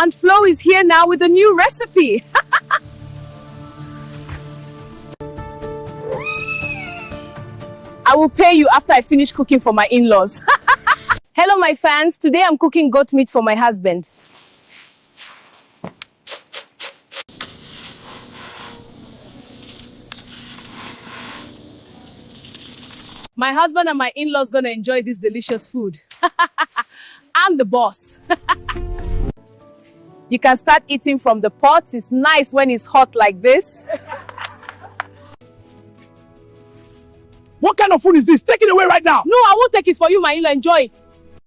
And Flo is here now with a new recipe. I will pay you after I finish cooking for my in-laws. Hello, my fans. Today I'm cooking goat meat for my husband. My husband and my in-laws gonna enjoy this delicious food. I'm the boss. You can start eating from the pot. It's nice when it's hot like this. What kind of food is this? Take it away right now. No, I won't take it for you, my in-law. Enjoy it.